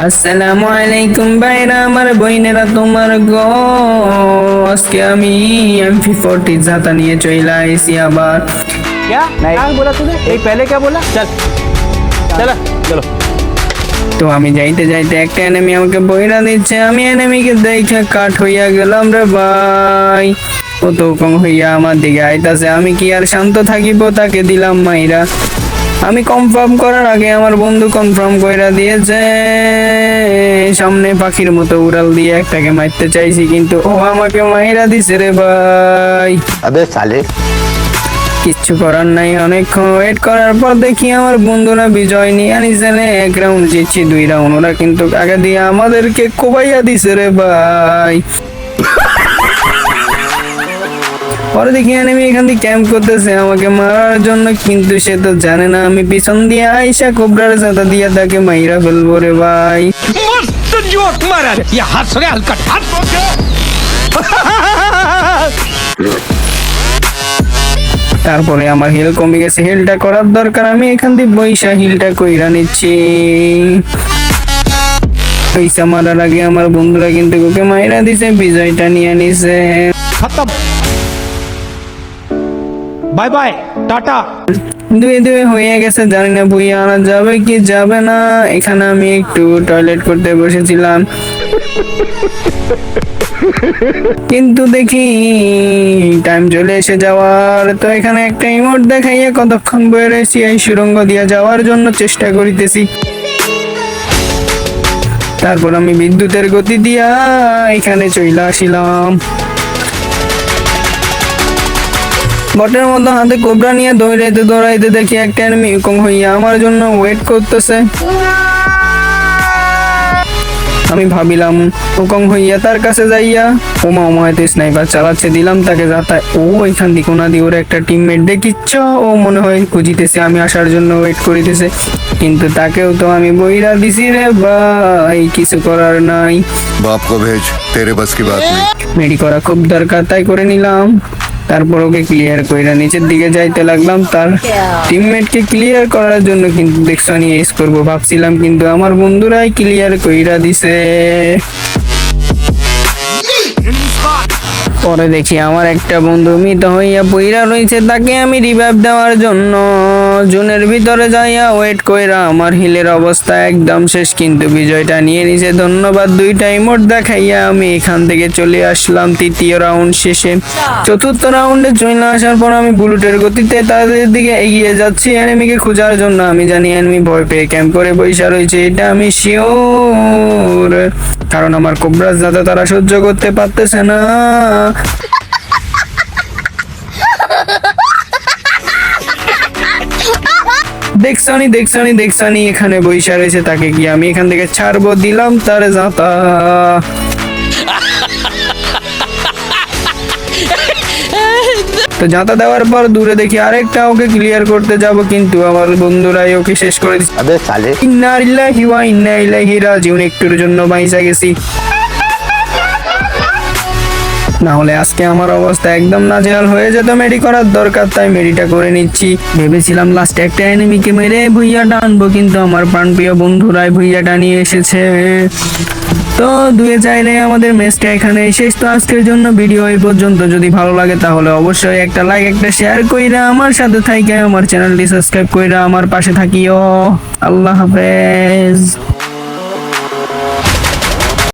আসসালামু আলাইকুম ভাইরা আমার বইনেরা তোমার গো আজকে আমি MP40 জাতা নিয়ে চলে আইছি আবার। क्या क्या बोला तूने एक पहले क्या बोला चल चलो चलो তো আমি যাইতে যাইতে একটা এনিমি আমাকে বইরা দিচ্ছে, আমি এনিমিকে দেখে কাট হইয়া গেলাম রে ভাই। ও তো কম হইয়া আমার দিকে আইতাছে, আমি কি আর শান্ত থাকিব, তাকে দিলাম মাইরা। আমি কনফার্ম করার আগে আমার বন্ধু কনফার্ম কইরা দিয়েছে। সামনে পাখির মতো উড়াল দিয়ে একটাকে মারতে চাইছি, কিন্তু ও আমাকে মাইরা দিছে রে ভাই। अबे साले কিচ্ছু করার নাই, অনেকক্ষণ ওয়েট করার পর দেখি আমার বন্ধুরা বিজয় নিয়ে আনিছে। এক রাউন্ড জিতছি, 2 রাউন্ড ওরা কিন্তু আগে দিয়ে আমাদেরকে কোবাইয়া দিছে রে ভাই। পরে দেখি আমি এখান থেকে ক্যাম্প করতেছে আমাকে মারার জন্য, কিন্তু সে তো জানে না আমি পিছন দিয়ে আইসা কোবরার সাথে দিয়ে তাকে মাইরা ফেলবো রে ভাই। मस्त जोक मारा रे ये हंस रे हल्का हंस তারপরে আমার হিল কমে গেছে, হিলটা করার দরকার, আমি এখান থেকে বৈশা হিলটা কইরা নিচ্ছি। পয়সা মারার আগে আমার বন্ধুরা কিন্তু ওকে মাইরা দিছে, বিজয়টা নিয়ে নিছে। खत्म बाय बाय टाटा দুয়ে দুয়ে হয়ে গেছে, জানি না বই আনা যাবে কি যাবে না। এখানে আমি একটু টয়লেট করতে বসেছিলাম, কিন্তু দেখি টাইম চলে এসে যাওয়ার। তো এখানে একটা ইমোট দেখাইয়া কতক্ষণ বয়ে রয়েছি, এই সুড়ঙ্গ দিয়ে যাওয়ার জন্য চেষ্টা করিতেছি। তারপর আমি বিদ্যুতের গতি দিয়া এখানে চলে আসিলাম। বটের মতো হাতে কোবরা নিয়ে দৌড়াইতে দৌড়াইতে দেখি একটা এনিমি কম হইয়া আমার জন্য ওয়েট করতেছে। আমি ভাবিলাম হুকম হইয়া তার কাছে যাইয়া ওমা হয়তো স্নাইপার চালাচ্ছে, দিলাম তাকে যাতায়। ও এখান থেকে কোনা দিয়ে ওর একটা টিমমেট দেখিচ্ছ, ও মনে হয় খুঁজিতেছে আমি আসার জন্য ওয়েট করিতেছে, কিন্তু তাকেও তো আমি বইরা দিছি রে ভাই, কিছু করার নাই। बाप को भेज तेरे बस की बात नहीं। মেডি করা খুব দরকার, তাই করে নিলাম। তারপর ওকে ক্লিয়ার কইরা নিচের দিকে যাইতে লাগলাম তার টিমমেটকে ক্লিয়ার করার জন্য, কিন্তু দেখছো নি এস করবো ভাবছিলাম, কিন্তু আমার বন্ধুরাই ক্লিয়ার কইরা দিছে। পরে দেখি আমার একটা বন্ধু মৃত হইয়া পইরা রয়েছে, তাকে আমি রিভাইভ দেওয়ার জন্য জোনের ভিতরে যাইয়া ওয়েট কইরা আমার হিলের অবস্থা একদম শেষ, কিন্তু বিজয়টা নিয়ে নিছে। ধন্যবাদ, 2টা ইমোট দেখাইয়া আমি এখান থেকে চলে আসলাম 3য় রাউন্ড শেষে। 4র্থ রাউন্ডে চলে আসার পর আমি বুলেটের গতিতে তাদের দিকে এগিয়ে যাচ্ছি এনিমিকে খোঁজার জন্য। আমি জানি এনিমি ভয় পেয়ে ক্যাম্প করে বসে রয়েছে, এটা আমি শিওর, কারণ আমার কোবরা যাতে তারা সহ্য করতে পারতেছে না। দেখছানি এখানে বইসা রয়েছে, তাকে কি আমি এখান থেকে ছাড়বো, দিলাম তার যাতা। তো যাতা দেওয়ার পর দূরে দেখি আরেকটা ওকে ক্লিয়ার করতে যাব, কিন্তু আমার বন্ধুরাই ওকে শেষ করে দিচ্ছে। अबे साले ইন্না লিল্লাহি ওয়া ইন্না ইলাইহি রাজিউন, একটুর জন্য বাইসা গেছি, না হলে আজকে আমার অবস্থা একদম নাজেহাল হয়ে যেত। মেডি করার দরকার, তাই মেডিটা করে নিচ্ছি। ভেবেছিলাম লাস্টে একটা এনিমিকে মেরে ভুইয়াটা আনবো, কিন্তু আমার প্রাণপ্রিয় বন্ধুরাই ভুইয়াটা নিয়ে এসেছে। তো দুয়ে চাইলে আমাদের ম্যাচটা এখানে শেষ। তো আজকের জন্য ভিডিও এই পর্যন্ত, যদি ভালো লাগে তাহলে অবশ্যই একটা লাইক একটা শেয়ার কইরা আমার সাথে থাইকা আমার চ্যানেলটি সাবস্ক্রাইব কইরা আমার পাশে থাকিও। আল্লাহ হাফেজ।